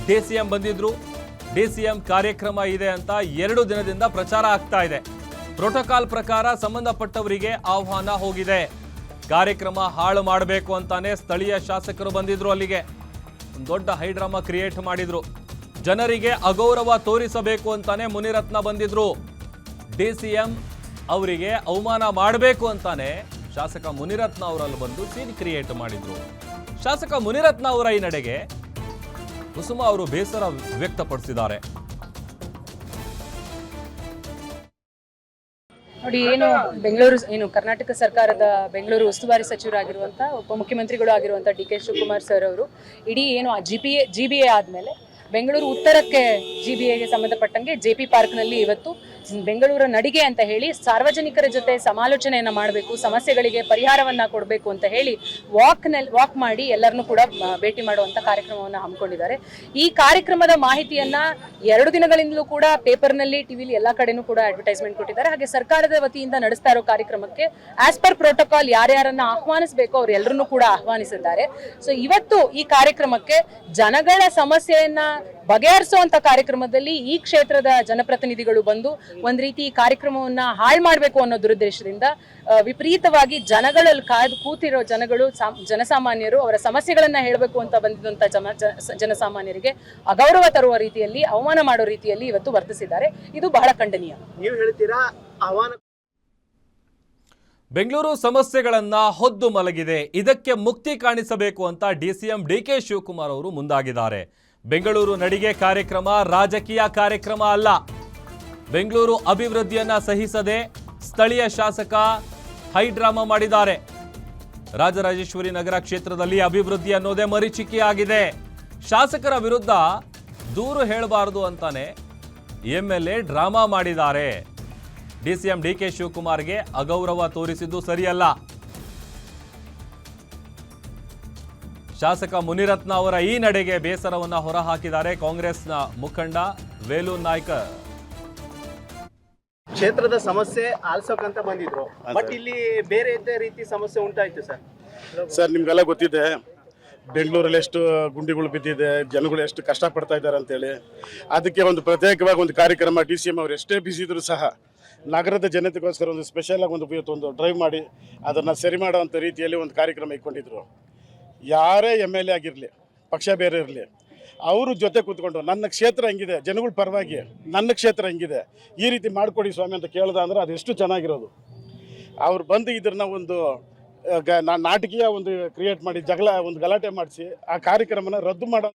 ಡಿಸಿಎಂ ಬಂದಿದ್ರು. ಡಿಸಿಎಂ ಕಾರ್ಯಕ್ರಮ ಇದೆ ಅಂತ 2 ದಿನದಿಂದ ಪ್ರಚಾರ ಆಗ್ತಾ ಇದೆ. ಪ್ರೋಟೋಕಾಲ್ ಪ್ರಕಾರ ಸಂಬಂಧಪಟ್ಟವರಿಗೆ ಆಹ್ವಾನ ಹೋಗಿದೆ. ಕಾರ್ಯಕ್ರಮ ಹಾಳು ಮಾಡಬೇಕು ಅಂತಾನೆ ಸ್ಥಳೀಯ ಶಾಸಕರು ಬಂದಿದ್ರು. ಅಲ್ಲಿಗೆ ಒಂದು ದೊಡ್ಡ ಹೈಡ್ರಾಮಾ ಕ್ರಿಯೇಟ್ ಮಾಡಿದ್ರು. ಜನರಿಗೆ ಅಗೌರವ ತೋರಿಸಬೇಕು ಅಂತಾನೆ ಮುನಿರತ್ನ ಬಂದಿದ್ರು. ಡಿಸಿಎಂ ಅವರಿಗೆ ಅವಮಾನ ಮಾಡಬೇಕು ಅಂತಾನೆ ಶಾಸಕ ಮುನಿರತ್ನ ಅವರಲ್ಲಿ ಬಂದು ಸೀನ್ ಕ್ರಿಯೇಟ್ ಮಾಡಿದ್ರು. ಶಾಸಕ ಮುನಿರತ್ನ ಅವರ ಈ ನಡೆಗೆ ಕುಸುಮ ಅವರು ಬೇಸರ ವ್ಯಕ್ತಪಡಿಸಿದ್ದಾರೆ. ನೋಡಿ, ಏನು ಕರ್ನಾಟಕ ಸರ್ಕಾರದ ಬೆಂಗಳೂರು ಉಸ್ತುವಾರಿ ಸಚಿವರಾಗಿರುವಂಥ ಉಪಮುಖ್ಯಮಂತ್ರಿಗಳು ಆಗಿರುವಂಥ ಡಿ.ಕೆ. ಶಿವಕುಮಾರ್ ಸರ್ ಅವರು ಇಡೀ ಜಿಬಿಎ ಆದಮೇಲೆ ಬೆಂಗಳೂರು ಉತ್ತರಕ್ಕೆ ಜಿಬಿಎಗೆ ಸಂಬಂಧಪಟ್ಟಂಗೆ ಜೆಪಿ ಪಾರ್ಕ್ನಲ್ಲಿ ಇವತ್ತು ಬೆಂಗಳೂರು ನಡಿಗೆ ಅಂತ ಹೇಳಿ ಸಾರ್ವಜನಿಕರ ಜೊತೆ ಸಮಾಲೋಚನೆಯನ್ನು ಮಾಡಬೇಕು, ಸಮಸ್ಯೆಗಳಿಗೆ ಪರಿಹಾರವನ್ನು ಕೊಡಬೇಕು ಅಂತ ಹೇಳಿ ವಾಕ್ ಮಾಡಿ ಎಲ್ಲರನ್ನೂ ಕೂಡ ಭೇಟಿ ಮಾಡುವಂಥ ಕಾರ್ಯಕ್ರಮವನ್ನು ಹಮ್ಮಿಕೊಂಡಿದ್ದಾರೆ. ಈ ಕಾರ್ಯಕ್ರಮದ ಮಾಹಿತಿಯನ್ನು 2 ದಿನಗಳಿಂದಲೂ ಕೂಡ ಪೇಪರ್ನಲ್ಲಿ, ಟಿವಿಲಿ ಎಲ್ಲ ಕಡೆನೂ ಕೂಡ ಅಡ್ವರ್ಟೈಸ್ಮೆಂಟ್ ಕೊಟ್ಟಿದ್ದಾರೆ. ಹಾಗೆ ಸರ್ಕಾರದ ವತಿಯಿಂದ ನಡೆಸ್ತಾ ಇರೋ ಕಾರ್ಯಕ್ರಮಕ್ಕೆ ಆಸ್ ಪರ್ ಪ್ರೋಟೋಕಾಲ್ ಯಾರ್ಯಾರನ್ನ ಆಹ್ವಾನಿಸಬೇಕು ಅವರೆಲ್ಲರನ್ನೂ ಕೂಡ ಆಹ್ವಾನಿಸಿದ್ದಾರೆ. ಸೊ ಇವತ್ತು ಈ ಕಾರ್ಯಕ್ರಮಕ್ಕೆ ಜನಗಳ ಸಮಸ್ಯೆಯನ್ನ ಬಗೆಹರಿಸುವಂತ ಕಾರ್ಯಕ್ರಮದಲ್ಲಿ ಈ ಕ್ಷೇತ್ರದ ಜನಪ್ರತಿನಿಧಿಗಳು ಬಂದು ಒಂದ್ ರೀತಿ ಈ ಕಾರ್ಯಕ್ರಮವನ್ನ ಹಾಳು ಮಾಡಬೇಕು ಅನ್ನೋ ದುರುದ್ದೇಶದಿಂದ ವಿಪರೀತವಾಗಿ ಜನಗಳಲ್ಲಿ ಕಾಯ್ದು ಕೂತಿರೋ ಜನಸಾಮಾನ್ಯರು ಅವರ ಸಮಸ್ಯೆಗಳನ್ನ ಹೇಳಬೇಕು ಅಂತ ಬಂದಿದ್ದಂತ ಜನಸಾಮಾನ್ಯರಿಗೆ ಅಗೌರವ ತರುವ ರೀತಿಯಲ್ಲಿ, ಅವಮಾನ ಮಾಡೋ ರೀತಿಯಲ್ಲಿ ಇವತ್ತು ವರ್ತಿಸಿದ್ದಾರೆ. ಇದು ಬಹಳ ಖಂಡನೀಯ. ನೀವು ಹೇಳ್ತೀರಾ ಆಹ್ವಾನ ಬೆಂಗಳೂರು ಸಮಸ್ಯೆಗಳನ್ನ ಹೊದ್ದು ಮಲಗಿದೆ, ಇದಕ್ಕೆ ಮುಕ್ತಿ ಕಾಣಿಸಬೇಕು ಅಂತ ಡಿಸಿಎಂ ಡಿ.ಕೆ. ಶಿವಕುಮಾರ್ ಅವರು ಮುಂದಾಗಿದ್ದಾರೆ. ಬೆಂಗಳೂರು ನಡಿಗೆ ಕಾರ್ಯಕ್ರಮ ರಾಜಕೀಯ ಕಾರ್ಯಕ್ರಮ ಅಲ್ಲ. ಬೆಂಗಳೂರು ಅಭಿವೃದ್ಧಿಯನ್ನ ಸಹಿಸದೆ ಸ್ಥಳೀಯ ಶಾಸಕ ಹೈಡ್ರಾಮಾ ಮಾಡಿದ್ದಾರೆ. ರಾಜರಾಜೇಶ್ವರಿ ನಗರ ಕ್ಷೇತ್ರದಲ್ಲಿ ಅಭಿವೃದ್ಧಿ ಅನ್ನೋದೇ ಮರೀಚಿಕೆಯಾಗಿದೆ. ಶಾಸಕರ ವಿರುದ್ಧ ದೂರು ಹೇಳಬಾರದು ಅಂತಾನೆ ಎಂಎಲ್ಎ ಡ್ರಾಮಾ ಮಾಡಿದ್ದಾರೆ. ಡಿಸಿಎಂ ಡಿ.ಕೆ. ಶಿವಕುಮಾರ್ಗೆ ಅಗೌರವ ತೋರಿಸಿದ್ದು ಸರಿಯಲ್ಲ. ಶಾಸಕ ಮುನಿರತ್ನ ಅವರ ಈ ನಡೆಗೆ ಬೇಸರವನ್ನ ಹೊರಹಾಕಿದ್ದಾರೆ ಕಾಂಗ್ರೆಸ್ನ ಮುಖಂಡ ವೇಲು ನಾಯ್ಕರ್. ಕ್ಷೇತ್ರದ ಸಮಸ್ಯೆ ಆಲ್ಸೋಕಂತ ಬಂದಿದ್ರು, ಬಟ್ ಇಲ್ಲಿ ಬೇರೆ ರೀತಿ ಸಮಸ್ಯೆ ಉಂಟಾಯ್ತು ಸರ್. ನಿಮ್ಗೆಲ್ಲ ಗೊತ್ತಿದೆ ಬೆಂಗಳೂರಲ್ಲಿ ಎಷ್ಟು ಗುಂಡಿಗಳು ಬಿದ್ದಿದೆ, ಜನಗಳು ಎಷ್ಟು ಕಷ್ಟಪಡ್ತಾ ಇದ್ದಾರೆ ಅಂತೇಳಿ. ಅದಕ್ಕೆ ಒಂದು ಪ್ರತ್ಯೇಕವಾಗಿ ಒಂದು ಕಾರ್ಯಕ್ರಮ ಡಿಸಿಎಂ ಅವರು ಎಷ್ಟೇ ಬಿಸಿ ಇದ್ರು ಸಹ ನಗರದ ಜನತೆಗೋಸ್ಕರ ಒಂದು ಸ್ಪೆಷಲ್ ಆಗಿ ಒಂದು ಡ್ರೈವ್ ಮಾಡಿ ಅದನ್ನು ಸರಿ ಮಾಡುವಂಥ ರೀತಿಯಲ್ಲಿ ಒಂದು ಕಾರ್ಯಕ್ರಮ ಇಟ್ಕೊಂಡಿದ್ರು. ಯಾರೇ MLA ಆಗಿರಲಿ, ಪಕ್ಷ ಬೇರೆ ಇರಲಿ, ಅವರು ಜೊತೆ ಕೂತ್ಕೊಂಡು ನನ್ನ ಕ್ಷೇತ್ರ ಹೆಂಗಿದೆ, ಜನಗಳ ಪರವಾಗಿ ನನ್ನ ಕ್ಷೇತ್ರ ಹೆಂಗಿದೆ, ಈ ರೀತಿ ಮಾಡಿಕೊಡಿ ಸ್ವಾಮಿ ಅಂತ ಕೇಳ್ದ ಅಂದ್ರೆ ಅದೆಷ್ಟು ಚೆನ್ನಾಗಿರೋದು. ಅವ್ರು ಬಂದು ಇದನ್ನ ಒಂದು ನಾಟಕೀಯ ಒಂದು ಕ್ರಿಯೇಟ್ ಮಾಡಿ ಒಂದು ಗಲಾಟೆ ಮಾಡಿಸಿ ಆ ಕಾರ್ಯಕ್ರಮನ ರದ್ದು ಮಾಡೋ